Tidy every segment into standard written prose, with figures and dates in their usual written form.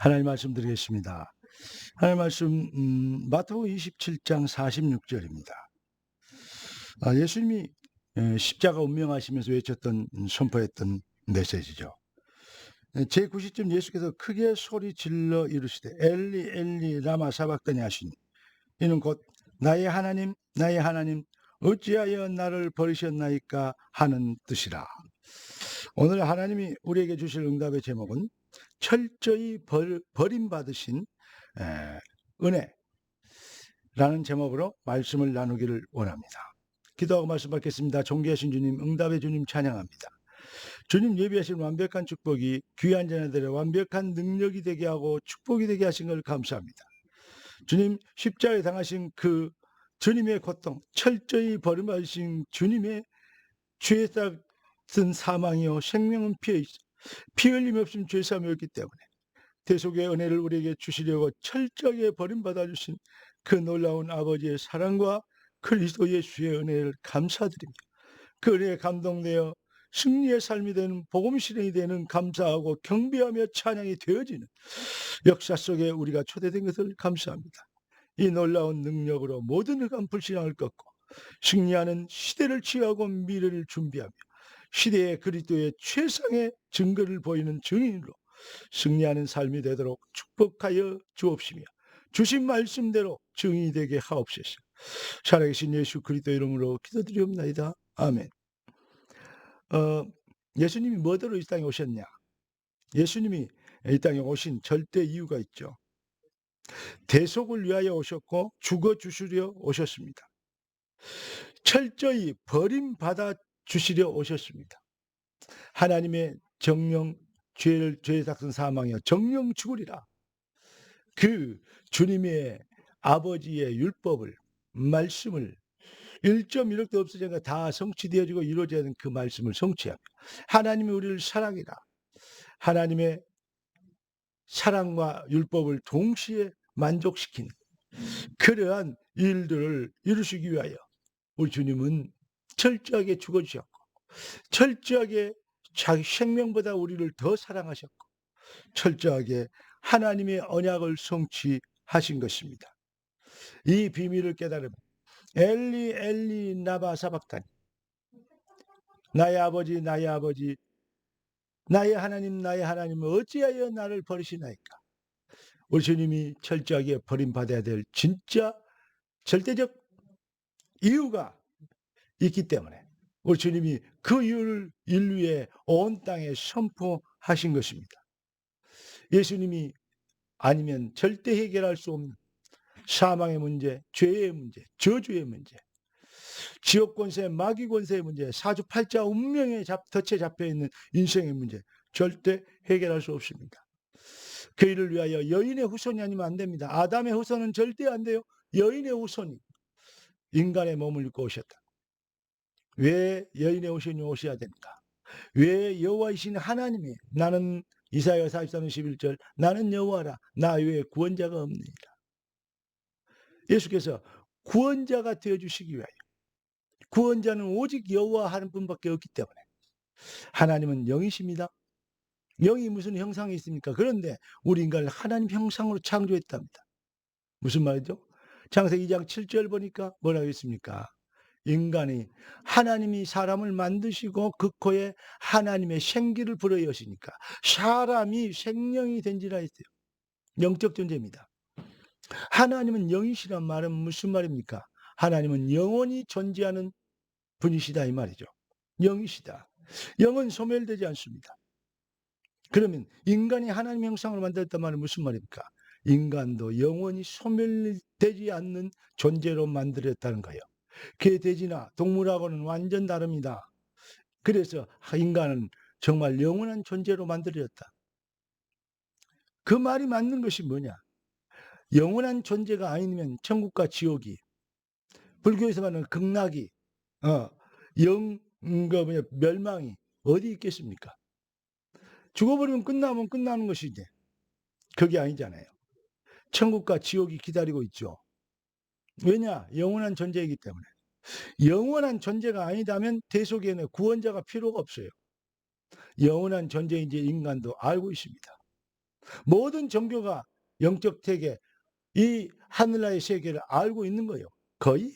하나님 말씀 드리겠습니다. 하나님 말씀 마태복음 27장 46절입니다. 예수님이 십자가 운명하시면서 외쳤던 선포했던 메시지죠. 제90점 예수께서 크게 소리 질러 이르시되 엘리 엘리 라마 사박다니 하시니 이는 곧 나의 하나님 나의 하나님 어찌하여 나를 버리셨나이까 하는 뜻이라. 오늘 하나님이 우리에게 주실 응답의 제목은 철저히 버림받으신 은혜라는 제목으로 말씀을 나누기를 원합니다. 기도하고 말씀 받겠습니다. 존귀하신 주님, 응답의 주님 찬양합니다. 주님 예비하신 완벽한 축복이 귀한 자녀들의 완벽한 능력이 되게 하고 축복이 되게 하신 걸 감사합니다. 주님 십자가에 당하신 그 주님의 고통, 철저히 버림받으신 주님의 죄에 따른 사망이요 생명은 피 흘림 없음 죄사함이 없기 때문에 대속의 은혜를 우리에게 주시려고 철저하게 버림받아 주신 그 놀라운 아버지의 사랑과 그리스도 예수의 은혜를 감사드립니다. 그 은혜에 감동되어 승리의 삶이 되는 복음 실행이 되는 감사하고 경배하며 찬양이 되어지는 역사 속에 우리가 초대된 것을 감사합니다. 이 놀라운 능력으로 모든 흑암 불신앙을 꺾고 승리하는 시대를 취하고 미래를 준비하며 시대의 그리스도의 최상의 증거를 보이는 증인으로 승리하는 삶이 되도록 축복하여 주옵시며 주신 말씀대로 증인이 되게 하옵소서. 살아계신 예수 그리스도 이름으로 기도드리옵나이다. 아멘. 예수님이 뭐더러 이 땅에 오셨냐? 예수님이 이 땅에 오신 절대 이유가 있죠. 대속을 위하여 오셨고 죽어주시려 오셨습니다. 철저히 버림받아 주시려 오셨습니다. 하나님의 정령 죄에 닥친 사망이여 정령 죽으리라. 그 주님의 아버지의 율법을 말씀을 1.1억도 없어져가 다 성취되어지고 이루어져야 하는 그 말씀을 성취하며 하나님이 우리를 사랑이라 하나님의 사랑과 율법을 동시에 만족시킨 그러한 일들을 이루시기 위하여 우리 주님은 철저하게 죽어주셨고 철저하게 자기 생명보다 우리를 더 사랑하셨고 철저하게 하나님의 언약을 성취하신 것입니다. 이 비밀을 깨달으면 엘리 엘리 나바 사박다니 나의 아버지 나의 아버지 나의 하나님 어찌하여 나를 버리시나이까. 우리 주님이 철저하게 버림받아야 될 진짜 절대적 이유가 있기 때문에 우리 주님이 그 이유를 인류의 온 땅에 선포하신 것입니다. 예수님이 아니면 절대 해결할 수 없는 사망의 문제, 죄의 문제, 저주의 문제, 지옥 권세, 마귀 권세의 문제, 사주팔자 운명에 덫에 잡혀있는 인생의 문제 절대 해결할 수 없습니다. 그 일을 위하여 여인의 후손이 아니면 안 됩니다. 아담의 후손은 절대 안 돼요. 여인의 후손이 인간의 몸을 입고 오셨다. 왜 여인의 후손이 오셔야 됩니까? 왜 여호와이신 하나님이 나는 이사야 43장 11절 나는 여호와라 나 외에 구원자가 없느니라. 예수께서 구원자가 되어주시기 위하여 구원자는 오직 여호와 하는 분밖에 없기 때문에 하나님은 영이십니다. 영이 무슨 형상이 있습니까? 그런데 우리 인간을 하나님 형상으로 창조했답니다. 무슨 말이죠? 창세기 2장 7절 보니까 뭐라고 했습니까? 인간이 하나님이 사람을 만드시고 그 코에 하나님의 생기를 불어여시니까 사람이 생명이 된지라 했어요. 영적 존재입니다. 하나님은 영이시란 말은 무슨 말입니까? 하나님은 영원히 존재하는 분이시다 이 말이죠. 영이시다. 영은 소멸되지 않습니다. 그러면 인간이 하나님 형상으로 만들었단 말은 무슨 말입니까? 인간도 영원히 소멸되지 않는 존재로 만들었다는 거예요. 개, 돼지나 동물하고는 완전 다릅니다. 그래서 인간은 정말 영원한 존재로 만들어졌다. 그 말이 맞는 것이 뭐냐? 영원한 존재가 아니면 천국과 지옥이 불교에서 말하는 극락이 멸망이 어디 있겠습니까? 죽어버리면 끝나면 끝나는 것이지 그게 아니잖아요. 천국과 지옥이 기다리고 있죠. 왜냐? 영원한 존재이기 때문에. 영원한 존재가 아니다면 대속에는 구원자가 필요가 없어요. 영원한 존재인지 인간도 알고 있습니다. 모든 종교가 영적 세계, 이 하늘나라의 세계를 알고 있는 거예요. 거의.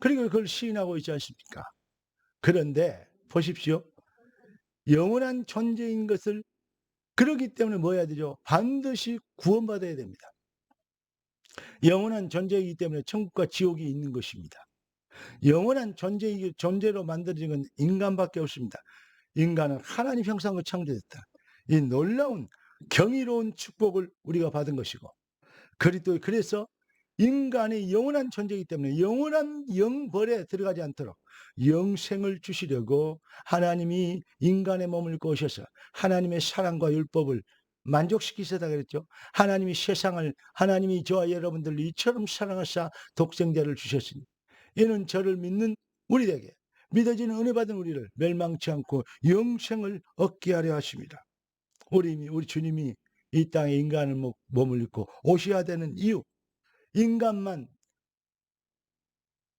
그리고 그걸 시인하고 있지 않습니까? 그런데 보십시오. 영원한 존재인 것을, 그러기 때문에 뭐 해야 되죠? 반드시 구원받아야 됩니다. 영원한 존재이기 때문에 천국과 지옥이 있는 것입니다. 영원한 존재로 만들어진 건 인간밖에 없습니다. 인간은 하나님 형상으로 창조됐다. 이 놀라운 경이로운 축복을 우리가 받은 것이고, 그래서 인간이 영원한 존재이기 때문에 영원한 영벌에 들어가지 않도록 영생을 주시려고 하나님이 인간의 몸을 입고 오셔서 하나님의 사랑과 율법을 만족시키시다 그랬죠. 하나님이 세상을, 하나님이 저와 여러분들을 이처럼 사랑하사 독생자를 주셨으니 이는 저를 믿는 우리에게, 믿어지는 은혜 받은 우리를 멸망치 않고 영생을 얻게 하려 하십니다. 우리 주님이 이 땅에 인간의 몸을 입고 오셔야 되는 이유, 인간만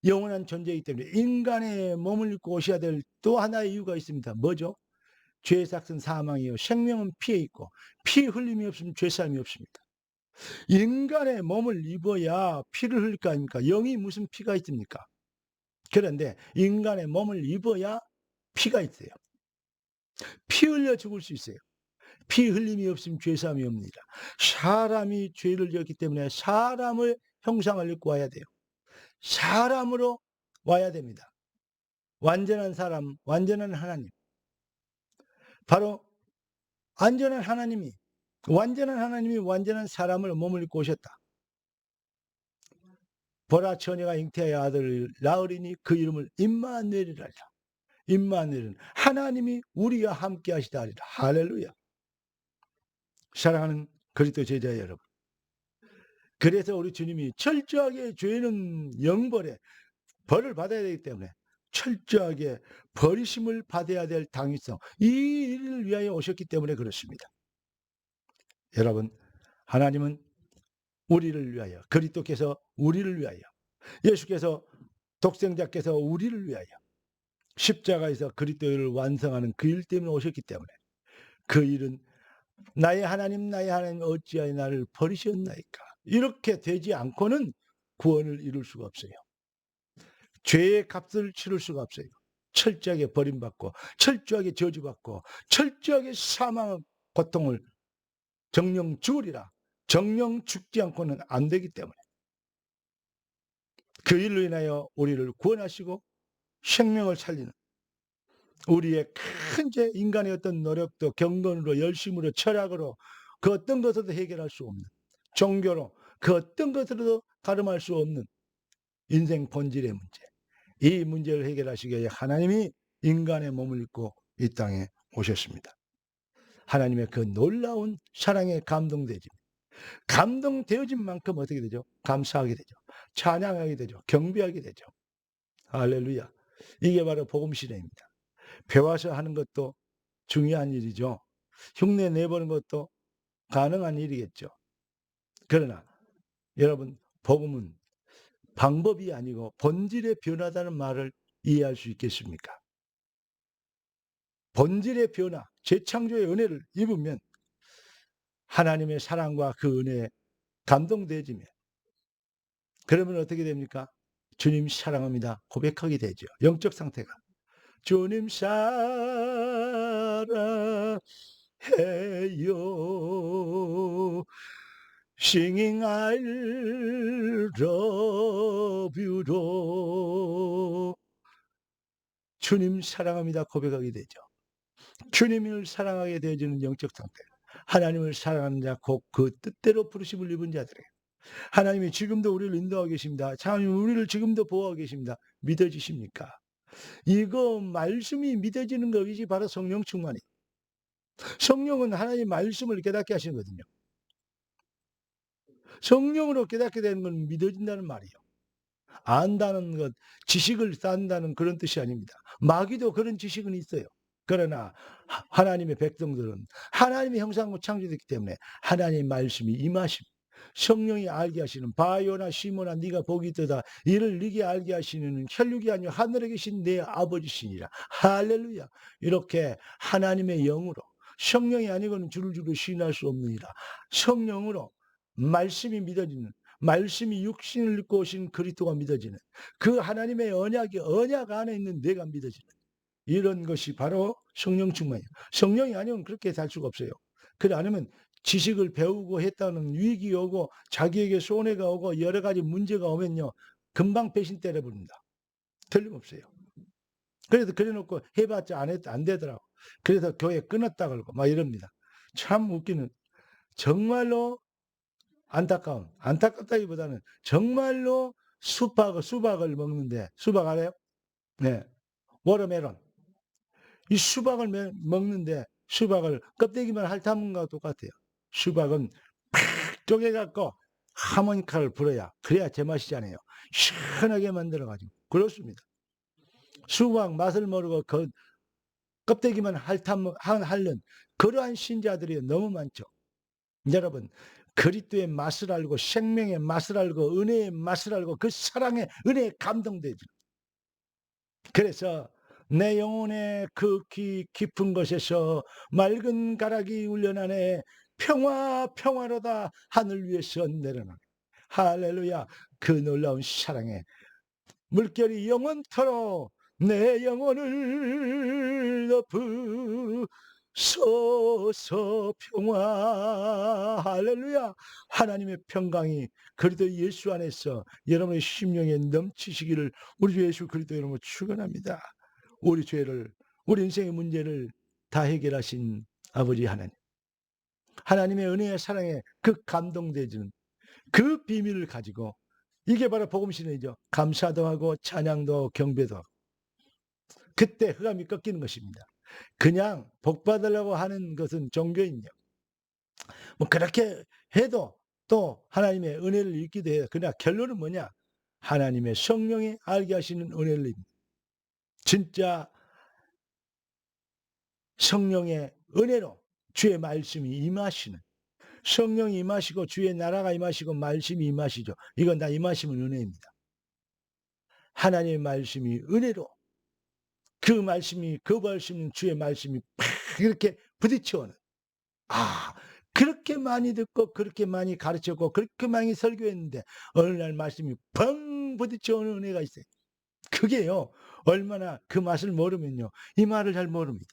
영원한 존재이기 때문에 인간의 몸을 입고 오셔야 될 또 하나의 이유가 있습니다. 뭐죠? 죄의 삭은 사망이요 생명은 피에 있고 피 흘림이 없으면 죄사함이 없습니다. 인간의 몸을 입어야 피를 흘릴 거 아닙니까? 영이 무슨 피가 있습니까? 그런데 인간의 몸을 입어야 피가 있어요. 피 흘려 죽을 수 있어요. 피 흘림이 없으면 죄사함이 없습니다. 사람이 죄를 지었기 때문에 사람의 형상을 입고 와야 돼요. 사람으로 와야 됩니다. 완전한 사람, 완전한 하나님. 바로 완전한 하나님이 완전한 사람을 몸을 입고 오셨다. 보라 처녀가 잉태하여 아들을 낳으리니 그 이름을 임마누엘이라 하리라. 임마누엘은 하나님이 우리와 함께 하시다 하리라. 할렐루야. 사랑하는 그리스도 제자 여러분, 그래서 우리 주님이 철저하게 죄는 영벌에 벌을 받아야 되기 때문에 철저하게 버리심을 받아야 될 당위성, 이 일을 위하여 오셨기 때문에 그렇습니다. 여러분, 하나님은 우리를 위하여, 그리스도께서 우리를 위하여, 예수께서 독생자께서 우리를 위하여 십자가에서 그리스도를 완성하는 그 일 때문에 오셨기 때문에 그 일은 나의 하나님 어찌하여 나를 버리셨나이까, 이렇게 되지 않고는 구원을 이룰 수가 없어요. 죄의 값을 치를 수가 없어요. 철저하게 버림받고 철저하게 저주받고 철저하게 사망의 고통을 정령 죽으리라, 정령 죽지 않고는 안 되기 때문에 그 일로 인하여 우리를 구원하시고 생명을 살리는, 우리의 큰 죄, 인간의 어떤 노력도 경건으로 열심으로 철학으로 그 어떤 것으로도 해결할 수 없는, 종교로 그 어떤 것으로도 가름할 수 없는 인생 본질의 문제, 이 문제를 해결하시기 위해 하나님이 인간의 몸을 입고 이 땅에 오셨습니다. 하나님의 그 놀라운 사랑에 감동되어진 만큼 어떻게 되죠? 감사하게 되죠. 찬양하게 되죠. 경배하게 되죠. 할렐루야. 이게 바로 복음 실행입니다. 배워서 하는 것도 중요한 일이죠. 흉내 내보는 것도 가능한 일이겠죠. 그러나 여러분, 복음은 방법이 아니고 본질의 변화다는 말을 이해할 수 있겠습니까? 본질의 변화, 재창조의 은혜를 입으면 하나님의 사랑과 그 은혜에 감동되어지면, 그러면 어떻게 됩니까? 주님 사랑합니다 고백하게 되죠. 영적 상태가. 주님 사랑해요. Singing I love you로 주님 사랑합니다 고백하게 되죠. 주님을 사랑하게 되어지는 영적 상태. 하나님을 사랑하는 자, 곧 그 뜻대로 부르심을 입은 자들에게 하나님이 지금도 우리를 인도하고 계십니다. 하나님 우리를 지금도 보호하고 계십니다. 믿어지십니까? 이거 말씀이 믿어지는 것이 바로 성령 충만이에요. 성령은 하나님의 말씀을 깨닫게 하시는 거거든요. 성령으로 깨닫게 되는 건 믿어진다는 말이에요. 안다는 것, 지식을 쌓는다는 그런 뜻이 아닙니다. 마귀도 그런 지식은 있어요. 그러나 하나님의 백성들은 하나님의 형상으로 창조됐기 때문에 하나님의 말씀이 임하심, 성령이 알게 하시는, 바요나 시모나 네가 복이 있도다, 이를 네게 알게 하시는 혈육이 아니요 하늘에 계신 내 아버지시니라. 할렐루야. 이렇게 하나님의 영으로 성령이 아니고는 주를 주로 시인할 수 없느니라. 성령으로 말씀이 믿어지는, 말씀이 육신을 입고 오신 그리스도가 믿어지는, 그 하나님의 언약 안에 있는 내가 믿어지는, 이런 것이 바로 성령 충만이에요. 성령이 아니면 그렇게 살 수가 없어요. 그래 아니면 지식을 배우고 했다는 위기 오고 자기에게 손해가 오고 여러 가지 문제가 오면요, 금방 배신 때려버립니다. 틀림없어요. 그래서 그래놓고 해봤자 안 되더라고. 그래서 교회 끊었다 그러고 막 이럽니다. 참 웃기는, 정말로 안타깝다기보다는 정말로 수박을 먹는데, 수박 알아요? 네, 워터멜론. 이 수박을 먹는데 수박을 껍데기만 핥아먹는 것과 똑같아요. 수박은 팍 쪼개갖고 하모니카를 불어야, 그래야 제맛이잖아요. 시원하게 만들어가지고. 그렇습니다. 수박 맛을 모르고 그 껍데기만 핥는 그러한 신자들이 너무 많죠. 여러분, 그리스도의 맛을 알고 생명의 맛을 알고 은혜의 맛을 알고 그 사랑의 은혜에 감동되죠. 그래서 내 영혼의 그 깊은 곳에서 맑은 가락이 울려나네, 평화로다 하늘 위에서 내려나네. 할렐루야. 그 놀라운 사랑에 물결이 영원토록 내 영혼을 덮으소서. 평화. 할렐루야. 하나님의 평강이 그리스도 예수 안에서 여러분의 심령에 넘치시기를 우리 주 예수 그리스도 이름으로 축원합니다. 우리 죄를, 우리 인생의 문제를 다 해결하신 아버지 하나님, 하나님의 은혜의 사랑에 그 감동되지는 그 비밀을 가지고, 이게 바로 복음신이죠. 감사도 하고 찬양도 하고 경배도 하고, 그때 흑암이 꺾이는 것입니다. 그냥 복 받으려고 하는 것은 종교인요. 뭐 그렇게 해도 또 하나님의 은혜를 잊기도 해요. 그러나 결론은 뭐냐? 하나님의 성령이 알게 하시는 은혜를 입니다. 진짜 성령의 은혜로 주의 말씀이 임하시는, 성령이 임하시고 주의 나라가 임하시고 말씀이 임하시죠. 이건 다 임하시면 은혜입니다. 하나님의 말씀이 은혜로, 그 말씀이, 그 말씀은 주의 말씀이 팍 이렇게 부딪혀오는, 그렇게 많이 듣고 그렇게 많이 가르쳤고 그렇게 많이 설교했는데 어느 날 말씀이 펑 부딪혀오는 은혜가 있어요. 그게요, 얼마나 그 맛을 모르면요, 이 말을 잘 모릅니다.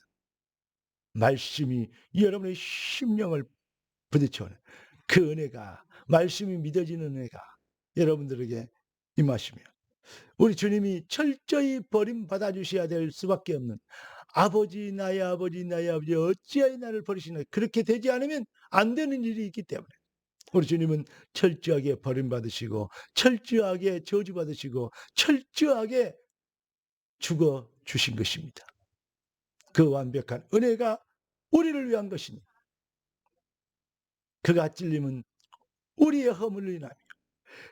말씀이 여러분의 심령을 부딪혀오는 그 은혜가, 말씀이 믿어지는 은혜가 여러분들에게 임하시면, 우리 주님이 철저히 버림받아 주셔야 될 수밖에 없는, 아버지 나의 아버지 나의 아버지 어찌하여 나를 버리시나, 그렇게 되지 않으면 안 되는 일이 있기 때문에 우리 주님은 철저하게 버림받으시고 철저하게 저주받으시고 철저하게 죽어 주신 것입니다. 그 완벽한 은혜가 우리를 위한 것입니다. 그가 찔림은 우리의 허물을 인하며,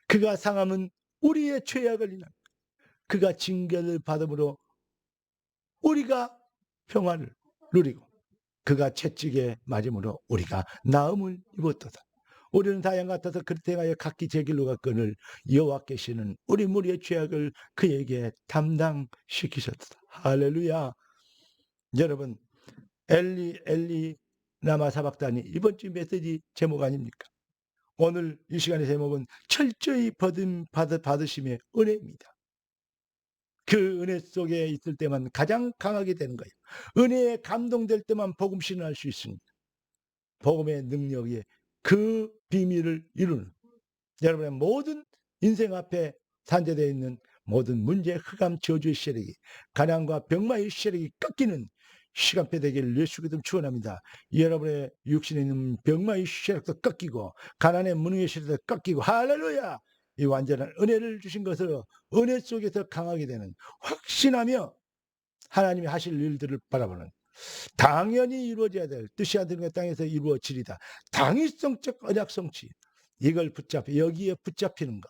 그가 상함은 우리의 죄악을 인하며, 그가 징계를 받음으로 우리가 평안을 누리고, 그가 채찍에 맞음으로 우리가 나음을 입었도다. 우리는 다양 같아서 그렇게 하여 각기 제 길로 갔거늘 여호와께서는 우리 무리의 죄악을 그에게 담당시키셨다. 할렐루야. 여러분, 엘리 엘리 라마 사박다니, 이번 주 메시지 제목 아닙니까? 오늘 이 시간의 제목은 철저히 받으심의 은혜입니다. 그 은혜 속에 있을 때만 가장 강하게 되는 거예요. 은혜에 감동될 때만 복음 신을 수 있습니다. 복음의 능력이 그 비밀을 이루는, 여러분의 모든 인생 앞에 산재되어 있는 모든 문제, 흑암, 저주의 세력이, 가난과 병마의 세력이 꺾이는 시간표 되기를 예수 그리스도 축원합니다. 여러분의 육신에 있는 병마의 세력도 꺾이고 가난의 무능의 세력도 꺾이고, 할렐루야. 이 완전한 은혜를 주신 것으로 은혜 속에서 강하게 되는, 확신하며 하나님이 하실 일들을 바라보는, 당연히 이루어져야 될 뜻이 하늘의 땅에서 이루어지리다. 당위성적 언약성취, 이걸 붙잡혀 여기에 붙잡히는 거,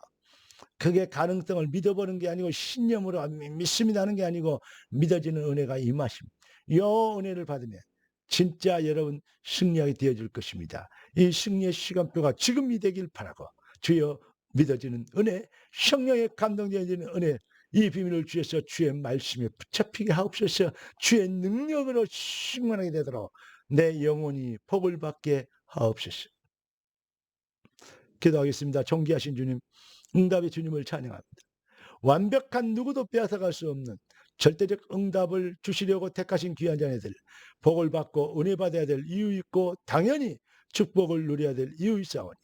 그게 가능성을 믿어보는 게 아니고 신념으로 믿음이 나는 게 아니고 믿어지는 은혜가 임하십니다. 이 은혜를 받으면 진짜 여러분 승리하게 되어질 것입니다. 이 승리의 시간표가 지금이 되길 바라고, 주여 믿어지는 은혜, 성령에 감동되어지는 은혜, 이 비밀을 주셔서 주의 말씀에 붙잡히게 하옵소서. 주의 능력으로 충만하게 되도록 내 영혼이 복을 받게 하옵소서. 기도하겠습니다. 존귀하신 주님, 응답의 주님을 찬양합니다. 완벽한 누구도 빼앗아갈 수 없는 절대적 응답을 주시려고 택하신 귀한 자녀들, 복을 받고 은혜 받아야 될 이유 있고 당연히 축복을 누려야 될 이유 있사오니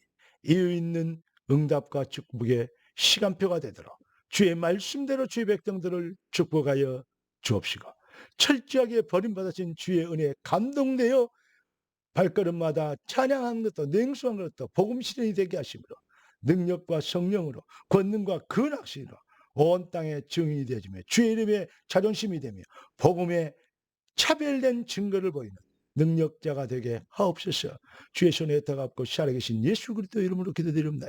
이유 있는 응답과 축복의 시간표가 되도록 주의 말씀대로 주의 백성들을 축복하여 주옵시고, 철저하게 버림받으신 주의 은혜에 감동되어 발걸음마다 찬양하는 것도 냉수한 것도 복음 실현이 되게 하심으로 능력과 성령으로 권능과 근학신으로 온 땅의 증인이 되어주며 주의 이름에 자존심이 되며 복음에 차별된 증거를 보이는 능력자가 되게 하옵소서. 주의 손에 터갑고 살아계신 예수 그리스도 이름으로 기도드립니다.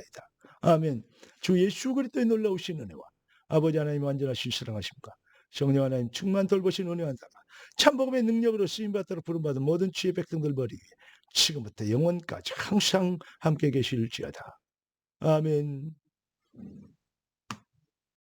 아멘. 주 예수 그리스도의 놀라우신 은혜와 아버지 하나님 완전하신 사랑하심과 성령 하나님 충만 돌보신 은혜와 사랑, 참복음의 능력으로 쓰임받도록 부름받은 모든 주의 백성들 버리기 지금부터 영원까지 항상 함께 계실지어다. 아멘.